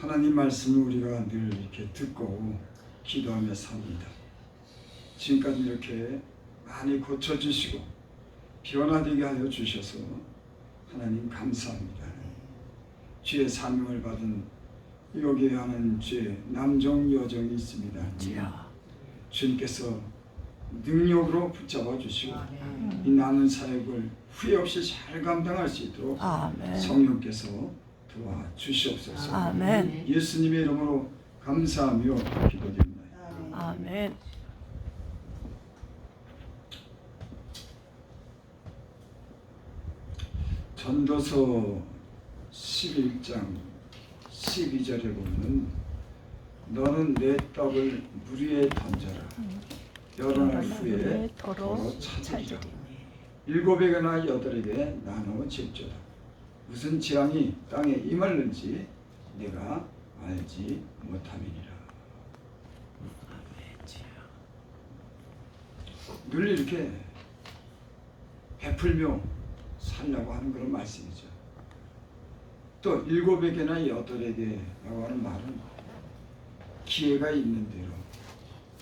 하나님 말씀을 우리가 늘 이렇게 듣고 기도하며 삽니다. 지금까지 이렇게 많이 고쳐주시고 변화되게 하여 주셔서 하나님 감사합니다. 주의 사명을 받은 여기에 하는 주의 남정 여정이 있습니다. 주님께서 능력으로 붙잡아 주시고 이 남은 사역을 후회 없이 잘 감당할 수 있도록 성령께서 도와주시옵소서. 아멘. 예수님의 이름으로 감사하며 기도드립니다. 아멘. 전도서 11장 12절에 보면 너는 내 떡을 물 위에 던져라. 여러 날 후에 더러 찾으리라. 7에게나 8에게 나누어 질주다. 무슨 재앙이 땅에 임할는지 내가 알지 못함이니라. 늘 이렇게 베풀며 살라고 하는 그런 말씀이죠. 또 7에게나 8에게라고 하는 말은 기회가 있는 대로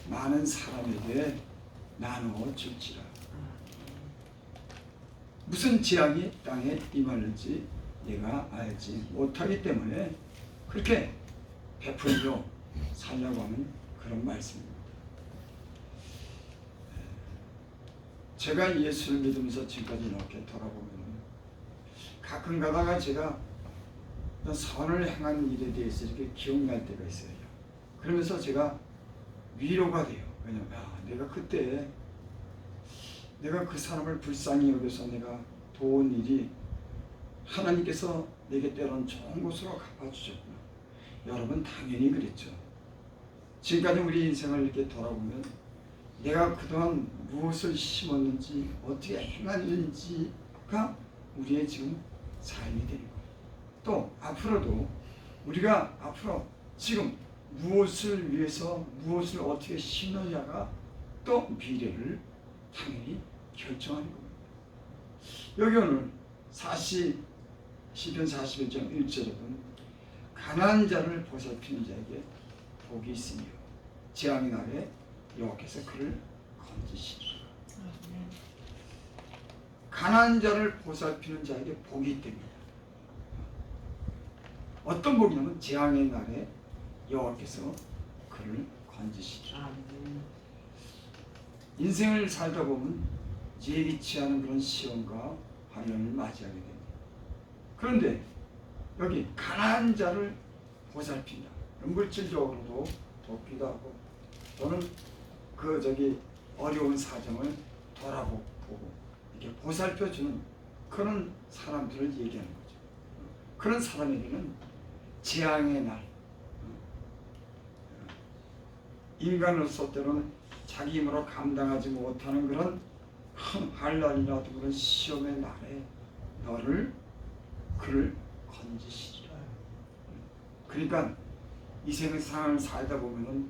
많은 사람에게 나누어 줄지라. 무슨 재앙이 땅에 임하는지 내가 알지 못하기 때문에 그렇게 베풀며 살라고 하는 그런 말씀입니다. 제가 예수를 믿으면서 지금까지 이렇게 돌아보면 가끔 가다가 제가 선을 행한 일에 대해서 이렇게 기억날 때가 있어요. 그러면서 제가 위로가 돼요. 왜냐면 내가 그때 내가 그 사람을 불쌍히 여겨서 내가 도운 일이 하나님께서 내게 때론 좋은 곳으로 갚아주셨구나. 여러분 당연히 그랬죠. 지금까지 우리 인생을 이렇게 돌아보면 내가 그동안 무엇을 심었는지 어떻게 행했는지가 우리의 지금 삶이 되는 거예요. 또 앞으로도 우리가 앞으로 지금 무엇을 위해서 무엇을 어떻게 심느냐가 또 미래를 당연히 결정하는 겁니다. 여기 오늘 시편 41장 1절에 보면 가난한 자를 보살피는 자에게 복이 있으며 재앙의 날에 여호와께서 그를 건지시리라. 가난한 자를 보살피는 자에게 복이 있답니다. 어떤 복이냐면 재앙의 날에 여호와께서 그를 건지시리라. 인생을 살다 보면 예기치 않은 그런 시험과 환난을 맞이하게 됩니다. 그런데 여기 가난한 자를 보살핀다. 물질적으로도 돕기도 하고 또는 어려운 사정을 돌아보고 이렇게 보살펴주는 그런 사람들을 얘기하는 거죠. 그런 사람에게는 재앙의 날, 인간으로서 때로는 자기 힘으로 감당하지 못하는 그런 큰 환난이라도 그런 시험의 날에 그를 건지시리라. 그러니까 이 세상을 살다 보면은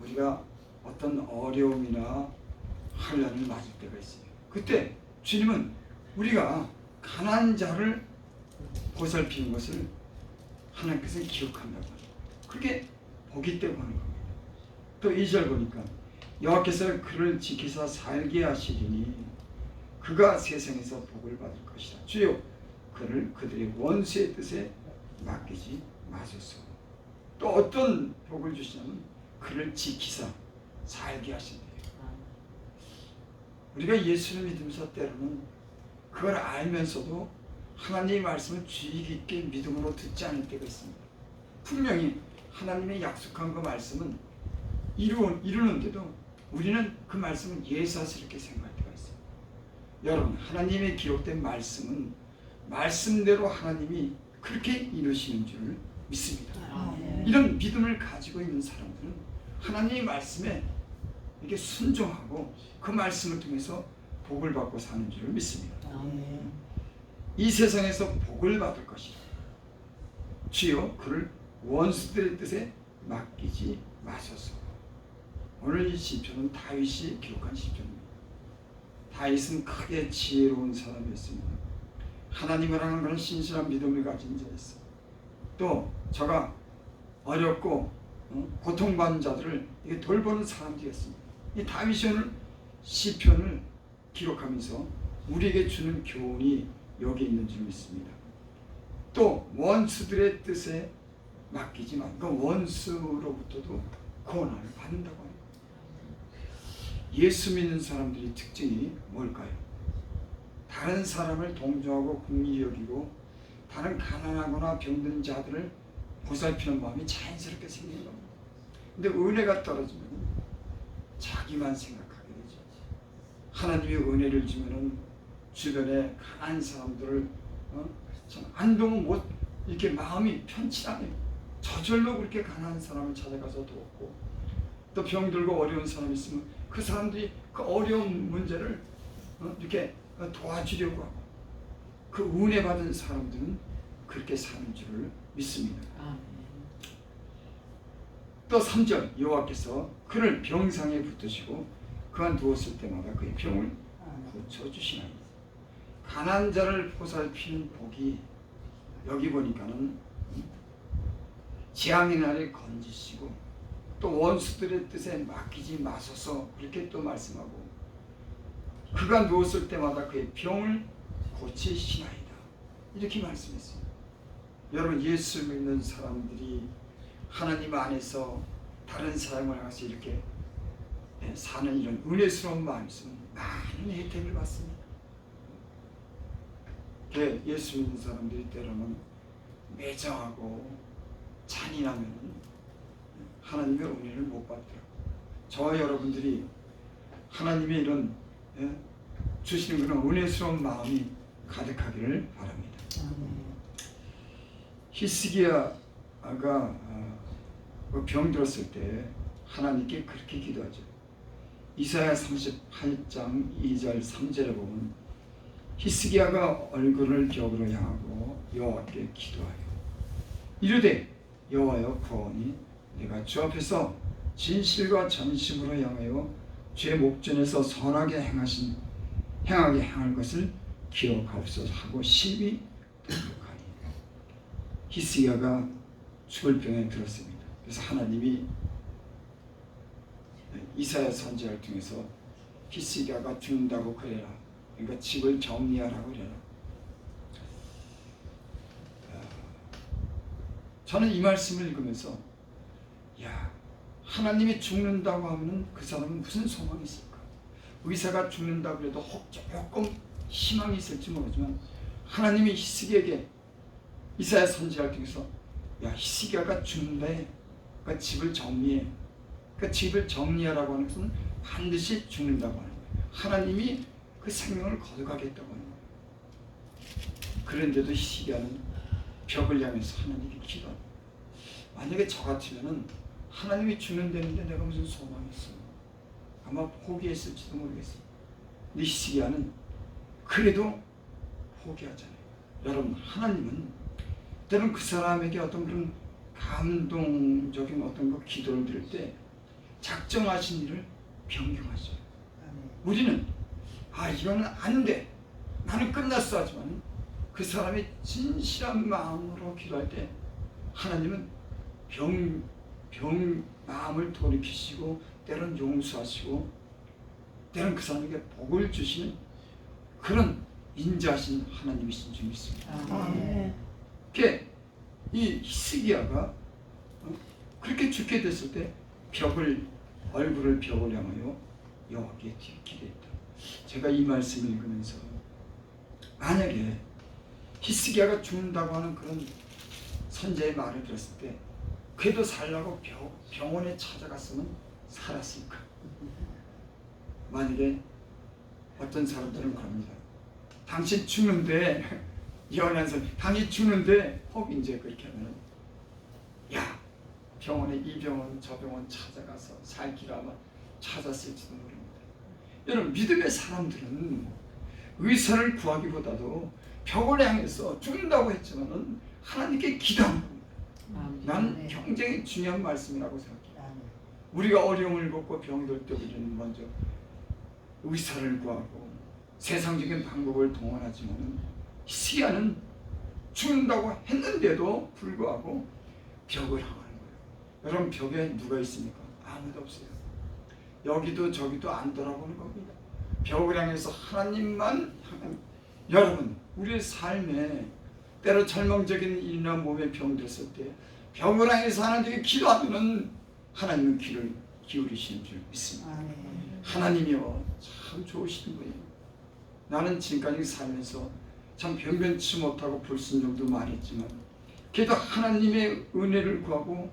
우리가 어떤 어려움이나 환난을 맞을 때가 있어요. 그때 주님은 우리가 가난한 자를 보살피는 것을 하나님께서 기억한다고 하죠. 그게 복이 때문에 하는 겁니다. 또 2절 보니까 여호와께서 그를 지키사 살게 하시리니 그가 세상에서 복을 받을 것이다. 주여 그를 그들의 원수의 뜻에 맡기지 마소서. 또 어떤 복을 주시냐면 그를 지키사 살게 하신대요. 우리가 예수를 믿으면서 때로는 그걸 알면서도 하나님의 말씀을 주의 깊게 믿음으로 듣지 않을 때가 있습니다. 분명히 하나님의 약속한 그 말씀은 이루는데도 우리는 그 말씀을 예사스럽게 생각할 때가 있습니다. 여러분, 하나님의 기록된 말씀은 말씀대로 하나님이 그렇게 이루시는 줄 믿습니다. 이런 믿음을 가지고 있는 사람들은 하나님의 말씀에 이렇게 순종하고 그 말씀을 통해서 복을 받고 사는 줄 믿습니다. 이 세상에서 복을 받을 것이다. 주여 그를 원수들의 뜻에 맡기지 마소서. 오늘 이 시편은 다윗이 기록한 시편입니다. 다윗은 크게 지혜로운 사람이었습니다. 하나님을 향한 그런 신실한 믿음을 가진 자였어요. 또 저가 어렵고 고통받는 자들을 이게 돌보는 사람들이었습니다. 이 다윗이 오늘 시편을 기록하면서 우리에게 주는 교훈이 여기 있는 줄 믿습니다. 또 원수들의 뜻에 맡기지만 그 원수로부터도 고난을 받는다고 합니다. 예수 믿는 사람들의 특징이 뭘까요? 다른 사람을 동정하고 긍휼히 여기고 다른 가난하거나 병든 자들을 보살피는 마음이 자연스럽게 생기는 겁니다. 근데 은혜가 떨어지면 자기만 생각하게 되죠. 하나님의 은혜를 주면은 주변에 가난한 사람들을 참 안동은 못 이렇게 마음이 편치 않아요. 저절로 그렇게 가난한 사람을 찾아가서 돕고 또 병들고 어려운 사람이 있으면 그 사람들이 그 어려운 문제를 이렇게 도와주려고 하고 그 은혜 받은 사람들은 그렇게 사는 줄을 믿습니다. 또 3절 여호와께서 그를 병상에 붙으시고 그가 누웠을 때마다 그의 병을 고쳐주시나니 가난한 자를 보살피는 복이 여기 보니까는 재앙의 날에 건지시고 또 원수들의 뜻에 맡기지 마소서 그렇게 또 말씀하고 그가 누웠을 때마다 그의 병을 고치시나이다 이렇게 말씀했습니다. 여러분 예수 믿는 사람들이 하나님 안에서 다른 사람을 향해서 이렇게 사는 이런 은혜스러운 마음이 있으면 많은 혜택을 받습니다. 예수 믿는 사람들이 때로는 매정하고 잔인하면 하나님의 은혜를 못 받더라고요. 저와 여러분들이 하나님의 이런 주시는 그런 은혜스러운 마음이 가득하기를 바랍니다. 히스기야가 병들었을 때 하나님께 그렇게 기도하죠. 이사야 38장 2절 3절에 보면 히스기야가 얼굴을 벽으로 향하고 여호와께 기도하여 이르되 여호와여 구하오니 내가 주 앞에서 진실과 전심으로 향하여 죄 목전에서 선하게 행할 것을 기억하옵소서 하고 심히 통곡하니 히스기야가 죽을 병에 들었습니다. 그래서 하나님이 이사야 선지자를 통해서 히스기야가 죽는다고 그래라. 그러니까 집을 정리하라고 그래라. 저는 이 말씀을 읽으면서 하나님이 죽는다고 하면 그 사람은 무슨 소망이 있을까? 의사가 죽는다고 해도 조금 희망이 있을지 모르지만 하나님이 히스기야에게 이사야 선지자를 통해서 히스기야가 죽는데 그러니까 집을 정리해. 그러니까 집을 정리하라고 하는 것은 반드시 죽는다고 하는 거예요. 하나님이 그 생명을 거둬가겠다고 하는 거예요. 그런데도 히스기야는 벽을 향해서 하나님께 기도합니다. 만약에 저 같으면은 하나님이 죽는다는데 내가 무슨 소망이 있어? 아마 포기했을지도 모르겠어요. 근데 히스기야는 그래도 포기하잖아요. 여러분 하나님은 때로는 그 사람에게 어떤 그런 감동적인 어떤 그 기도를 드릴 때 작정하신 일을 변경하죠. 우리는 이거는 아닌데 나는 끝났어 하지만 그 사람이 진실한 마음으로 기도할 때 하나님은 마음을 돌이키시고 때로는 용서하시고 때로는 그 사람에게 복을 주시는 그런 인자하신 하나님이신 줄 믿습니다. 그게 이 히스기야가 그렇게 죽게 됐을 때 얼굴을 벽을 향하여 여호와께 기도했다. 제가 이 말씀을 읽으면서 만약에 히스기야가 죽는다고 하는 그런 선지자의 말을 들었을 때 그래도 살라고 병원에 찾아갔으면 살았을까? 만약에 어떤 사람들은 그럽니다. 당신 죽는데 예언한 사람 당신 죽는데 이제 그렇게 하면 병원에 이 병원 저 병원 찾아가서 살기로 아마 찾았을지도 모릅니다. 여러분 믿음의 사람들은 의사를 구하기보다도 벽을 향해서 죽는다고 했지만은 하나님께 기도하는 겁니다. 난 굉장히 중요한 말씀이라고 생각해요. 우리가 어려움을 겪고 병들 때 우리는 먼저 의사를 구하고 세상적인 방법을 동원하지만은 히스기야는 죽는다고 했는데도 불구하고 벽을 향하는 거예요. 여러분 벽에 누가 있습니까? 아무도 없어요. 여기도 저기도 안 돌아보는 겁니다. 벽을 향해서 하나님만 향한. 여러분 우리의 삶에 때로 절망적인 일이나 몸에 병들었을 때 벽을 향해서 하나님께 기도하면 하나님은 귀를 기울이시는 줄 믿습니다. 하나님이요 참 좋으신 분이에요. 나는 지금까지 살면서 참 변변치 못하고 불순종도 많이 했지만 그래도 하나님의 은혜를 구하고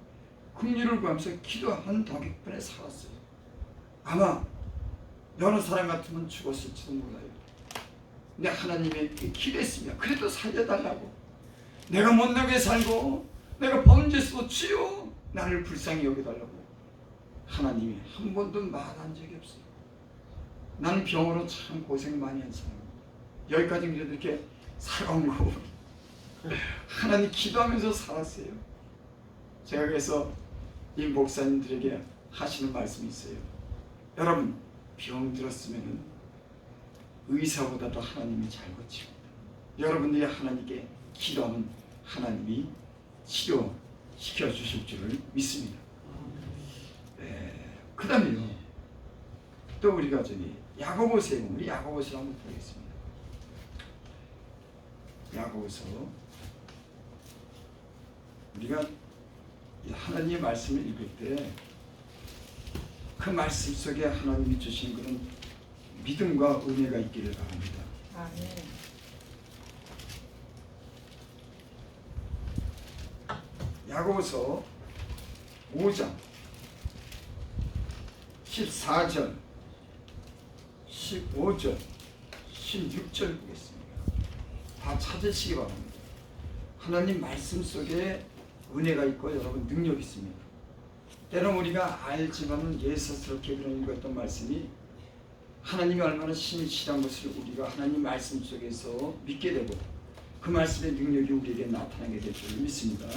긍휼을 구하면서 기도한 덕분에 살았어요. 아마 여러 사람 같으면 죽었을지도 몰라요. 근데 하나님에게 기도했습니다. 그래도 살려달라고. 내가 못나게 살고 내가 범죄했어도 주여 나를 불쌍히 여겨달라고. 하나님이 한 번도 말한 적이 없어요. 나는 병으로 참 고생 많이 한 사람입니다. 여기까지 그래도 이렇게 살아온 거 하나님 기도하면서 살았어요. 제가 그래서 이 목사님들에게 하시는 말씀이 있어요. 여러분 병 들었으면 의사보다도 하나님이 잘 고칩니다. 여러분들이 하나님께 기도하면 하나님이 치료시켜 주실 줄을 믿습니다. 그 다음에요 또 우리가 저기 야고보서에 우리 야고보서 한번 보겠습니다. 야고보서 우리가 하나님의 말씀을 읽을 때 그 말씀 속에 하나님이 주신 그런 믿음과 은혜가 있기를 바랍니다. 아멘. 야고보서 5장 14절 15절 16절 보겠습니다. 다 찾으시기 바랍니다. 하나님 말씀 속에 은혜가 있고 여러분 능력이 있습니다. 때론 우리가 알지만은 예사스럽게 그런 읽었던 말씀이 하나님이 얼마나 신실한 것을 우리가 하나님 말씀 속에서 믿게 되고 그 말씀의 능력이 우리에게 나타나게 될 줄 믿습니다.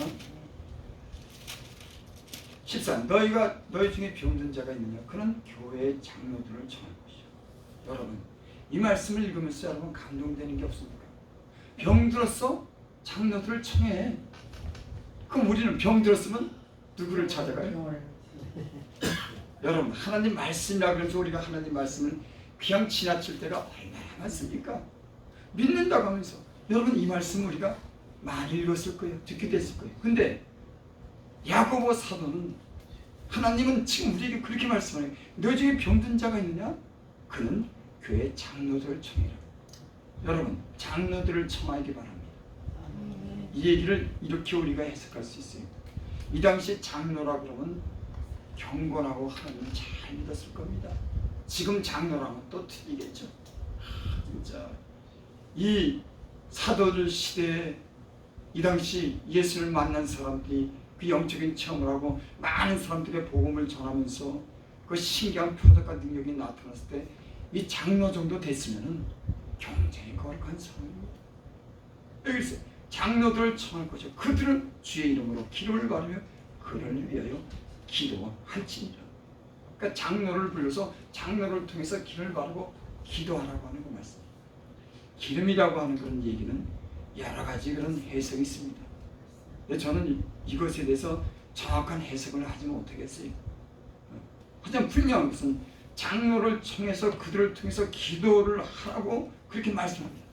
14. 너희 중에 병든 자가 있느냐? 그는 교회의 장로들을 청할 것이요. 여러분 이 말씀을 읽으면서 여러분 감동되는 게 없습니까? 병들었어? 장로들을 청해. 그럼 우리는 병들었으면 누구를 찾아가요? 여러분 하나님 말씀이라 그러면서 우리가 하나님 말씀을 그냥 지나칠 때가 얼마나 많습니까? 믿는다고 하면서 여러분 이 말씀 우리가 많이 읽었을 거예요. 듣게 됐을 거예요. 근데 야고보 사도는 하나님은 지금 우리에게 그렇게 말씀하네요. 너 중에 병든 자가 있느냐? 그는 교회 장로들을 청해라. 여러분 장로들을 청하기 바랍니다. 이 얘기를 이렇게 우리가 해석할 수 있어요. 이 당시 장로라 그러면 경건하고 하나님을 잘 믿었을 겁니다. 지금 장로라면 또 틀리겠죠. 진짜 이 사도들 시대에 이 당시 예수를 만난 사람들이 그 영적인 체험을 하고 많은 사람들의 복음을 전하면서 그 신기한 표적과 능력이 나타났을 때 이 장로 정도 됐으면은 굉장히 거룩한 사람입니다. 여기서 장로들을 청할 것이요 그들은 주의 이름으로 기도를 받으며 그를 위하여 기도할지니라. 그러니까 장로를 불러서 장로를 통해서 기도를 바르고 기도하라고 하는 그 말씀. 기름이라고 하는 그런 얘기는 여러 가지 그런 해석이 있습니다. 근데 저는 이것에 대해서 정확한 해석을 하지 못하겠어요. 하지만 분명한 것은 장로를 통해서 그들을 통해서 기도를 하라고 그렇게 말씀합니다.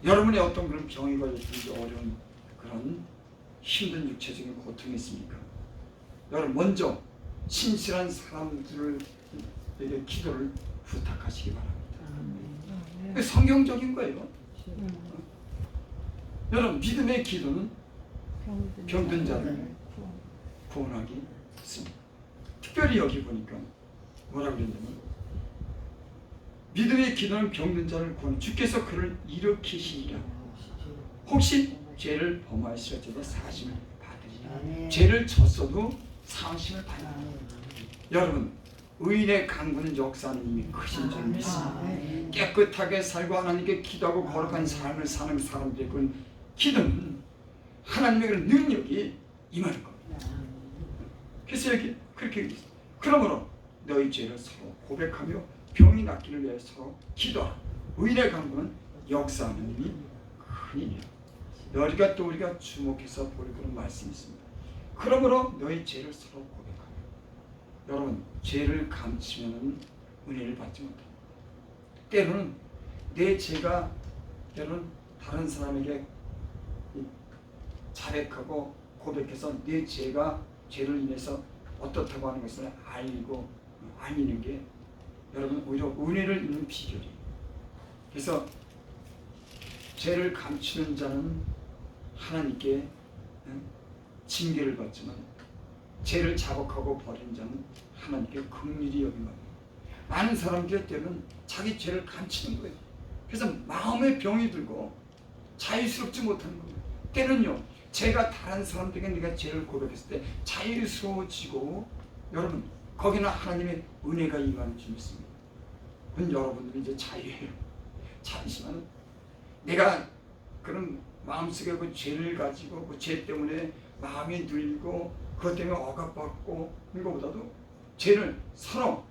여러분의 어떤 그런 병이 걸렸든지 어려운 그런 힘든 육체적인 고통이 있습니까? 여러분 먼저 신실한 사람들에게 기도를 부탁하시기 바랍니다. 성경적인 거예요. 여러분 믿음의 기도는 병든 자를 구원하기 있습니다. 특별히 여기 보니까 뭐라 그랬냐면 믿음의 기도는 병든 자를 구원 주께서 그를 일으키시리라. 혹시 죄를 범하였을지라도 사심을 받으리라. 죄를 졌어도 사심을 받으리라. 여러분 의인의 강구는 역사는 이미 크신 줄 믿습니다. 깨끗하게 살고 하나님께 기도하고 거룩한 삶을 사는 사람들의 그 기도는 하나님의 그 능력이 임하는 겁니다. 그래서 여기 그렇게 얘기했어요. 그러므로 너희 죄를 서로 고백하며 병이 낫기를 위해 서로 기도하라. 의인의 강구는 역사하는 힘이 크니라. 우리가 주목해서 볼 그런 말씀이 있습니다. 그러므로 너희 죄를 서로 고백하며. 여러분, 죄를 감추면 은혜를 받지 못합니다. 때로는 내 죄가 때로는 다른 사람에게 자백하고 고백해서 내 죄를 인해서 어떻다고 하는 것을 알고 아니는 게 여러분 오히려 은혜를 입는 비결이에요. 그래서 죄를 감추는 자는 하나님께 징계를 받지만 죄를 자복하고 버린 자는 하나님께 긍휼히 여김을 받는. 많은 사람들 때는 자기 죄를 감추는 거예요. 그래서 마음에 병이 들고 자유스럽지 못하는 거예요. 때는요, 제가 다른 사람들에게 내가 죄를 고백했을 때 자유스러워지고, 여러분 거기는 하나님의 은혜가 임하는 줄 믿습니다. 그건 여러분들이 이제 자유예요. 잠시만 내가 그런 마음속에 그 죄를 가지고 그 죄 때문에 마음이 눌리고 그것 때문에 억압받고 이거보다도 죄를 서로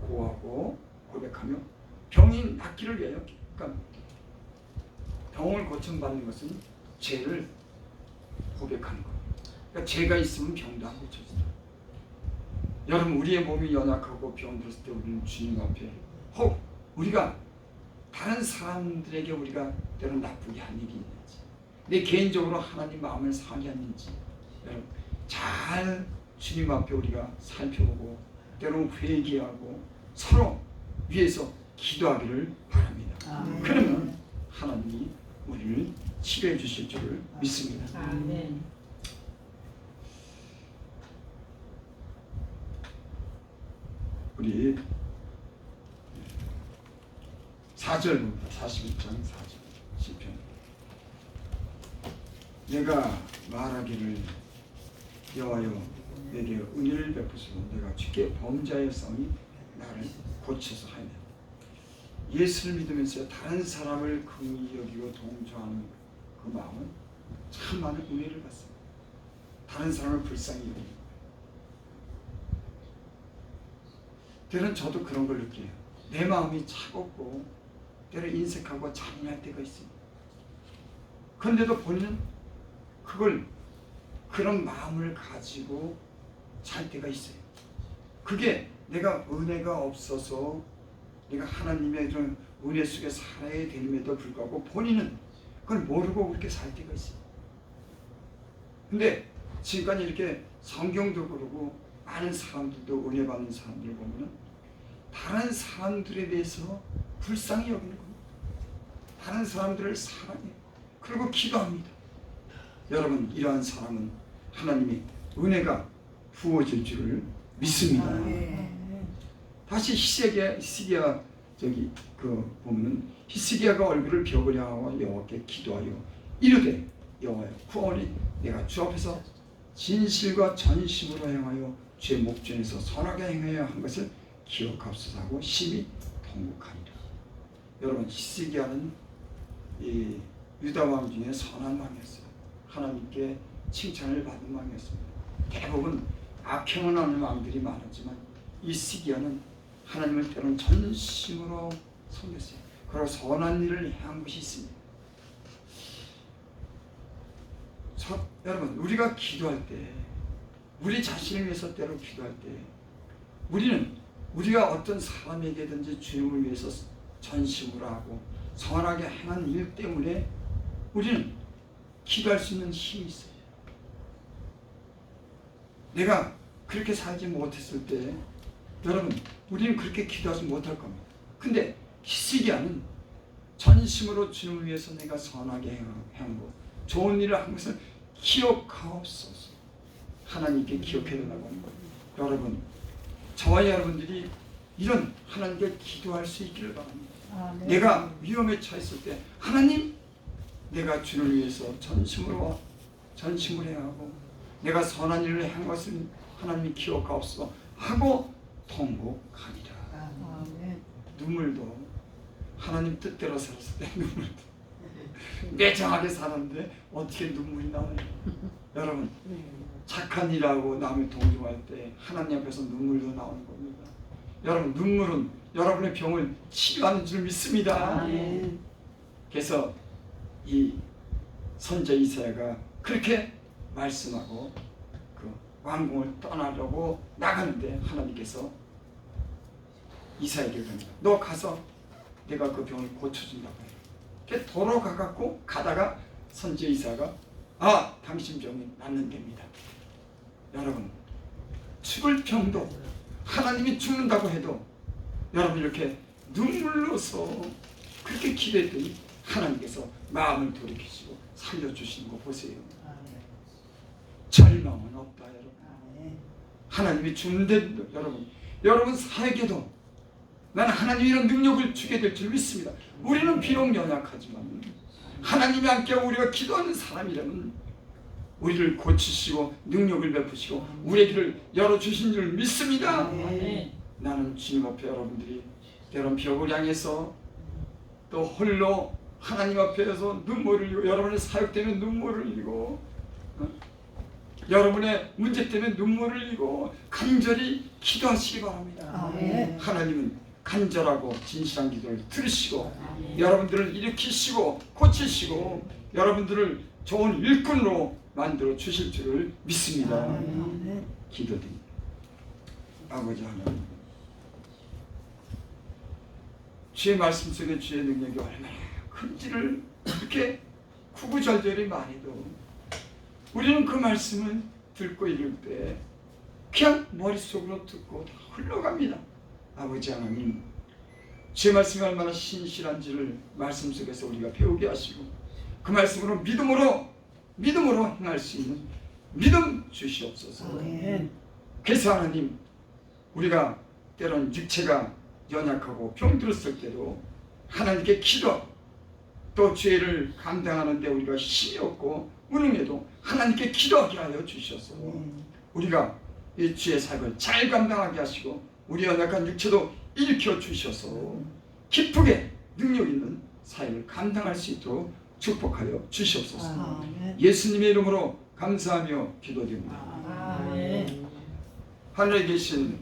고하고 고백하며 병이 낫기를 위하여, 그러니까 병을 고침받는 것은 죄를 고백하는 거예요. 그러니까 죄가 있으면 병도 안 고쳐진다. 여러분, 우리의 몸이 연약하고 병들었을 때 우리는 주님 앞에 혹 우리가 다른 사람들에게 우리가 때로는 나쁘게 한 일이 있는지, 내 개인적으로 하나님 마음을 상했는지 여러분 잘 주님 앞에 우리가 살펴보고 때로는 회개하고 서로 위해서 기도하기를 바랍니다. 그러면 하나님이 우리를 치료해 주실 줄을 믿습니다. 아멘. 우리 4절입니다. 41장 4절 시편. 내가 말하기를 여호와여 내게 은혜를 베푸소서. 내가 주께 범죄하였사오니 나를 고쳐서 하여. 예수를 믿으면서 다른 사람을 긍휼히 여기고 동조하는 그 마음은 참 많은 은혜를 받습니다. 다른 사람을 불쌍히 여기고. 때로는 저도 그런 걸 느껴요. 내 마음이 차갑고 때로 인색하고 잔인할 때가 있습니다. 그런데도 본인은 그런 마음을 가지고 살 때가 있어요. 그게 내가 은혜가 없어서 내가 하나님의 그런 은혜 속에 살아야 됨에도 불구하고 본인은 그걸 모르고 그렇게 살 때가 있어요. 근데 지금까지 이렇게 성경도 그러고 많은 사람들도 은혜 받는 사람들을 보면 다른 사람들에 대해서 불쌍히 여기는 겁니다. 다른 사람들을 사랑해요. 그리고 기도합니다. 여러분, 이러한 사람은 하나님의 은혜가 부어질 줄을 믿습니다. 다시 히스기야 보면은 히스기야가 얼굴을 벽을 향하여 여호와께 기도하여 이르되 여호와여 구원이 내가 주 앞에서 진실과 전심으로 행하여 주의 목전에서 선하게 행하여 한 것을 기억하옵소서 하고 심히 통곡하니라. 여러분, 히스기야는 이 유다 왕 중에 선한 왕이었어요. 하나님께 칭찬을 받은 왕이었습니다. 대부분 악행하는 왕들이 많았지만 히스기야는 하나님을 때로는 전심으로 섬겼어요. 그리고 선한 일을 행한 것이 있습니다. 여러분, 우리가 기도할 때, 우리 자신을 위해서 때로 기도할 때, 우리가 어떤 사람에게든지 주님을 위해서 전심으로 하고 선하게 행한 일 때문에 우리는 기도할 수 있는 힘이 있어요. 내가 그렇게 살지 못했을 때 여러분, 우리는 그렇게 기도하지 못할 겁니다. 근데 히스기야는 전심으로 주님을 위해서 내가 선하게 행하고 좋은 일을 한 것을 기억하옵소서. 하나님께 기억해달라고 하는 거예요. 여러분, 저와 여러분들이 이런 하나님께 기도할 수 있기를 바랍니다. 내가 위험에 처했을 때 하나님, 내가 주를 위해서 전심으로 행하고 내가 선한 일을 한 것을 하나님이 기억하옵소서 하고 통곡하리라. 눈물도 하나님 뜻대로 살았을 때 눈물도 매정하게 살았는데 어떻게 눈물이 나와요? 여러분, 착한 일하고 남을 동조할 때 하나님 앞에서 눈물도 나오는 겁니다. 여러분, 눈물은 여러분의 병을 치료하는 줄 믿습니다. 그래서 이 선자 이사야가 그렇게 말씀하고 왕궁을 떠나려고 나가는데 하나님께서 이사야에게 그럽니다. 너 가서 내가 그 병을 고쳐준다고 해요. 그렇게 돌아가갖고 가다가 선지자 이사야가 당신 병이 낫는답니다. 여러분, 죽을 병도 하나님이 죽는다고 해도 여러분 이렇게 눈물로서 그렇게 기도했더니 하나님께서 마음을 돌이키시고 살려주시는 거 보세요. 절망은 없다 여러분. 하나님이 주는데 여러분 사에게도 나는 하나님이 이런 능력을 주게 될 줄 믿습니다. 우리는 비록 연약하지만 하나님이 함께하고 우리가 기도하는 사람이라면 우리를 고치시고 능력을 베푸시고 우리의 길을 열어주신 줄 믿습니다. 나는 주님 앞에 여러분들이 때론 벽을 향해서 또 홀로 하나님 앞에서 눈물을 흘리고 여러분의 사역 때문에 눈물을 흘리고 여러분의 문제 때문에 눈물을 흘리고 간절히 기도하시기 바랍니다. 하나님은 간절하고 진실한 기도를 들으시고 여러분들을 일으키시고 고치시고 여러분들을 좋은 일꾼으로 만들어 주실 줄을 믿습니다. 기도드립니다. 아버지 하나님, 주의 말씀 속에 주의 능력이 얼마나 큰지를 그렇게 구구절절히 말해도 우리는 그 말씀을 듣고 읽을 때 그냥 머릿속으로 듣고 다 흘러갑니다. 아버지 하나님, 주의 말씀이 얼마나 신실한지를 말씀 속에서 우리가 배우게 하시고 그 말씀으로 믿음으로 행할 수 있는 믿음 주시옵소서. 그래서 하나님, 우리가 때론 육체가 연약하고 병들었을 때도 하나님께 기도, 또 죄를 감당하는 데 우리가 힘이 없고 무능해도 하나님께 기도하게 하여 주셔서 우리가 이 주의 사역을 잘 감당하게 하시고 우리 연약한 육체도 일으켜 주셔서 기쁘게 능력 있는 사역을 감당할 수 있도록 축복하여 주시옵소서. 예수님의 이름으로 감사하며 기도드립니다. 하늘에 계신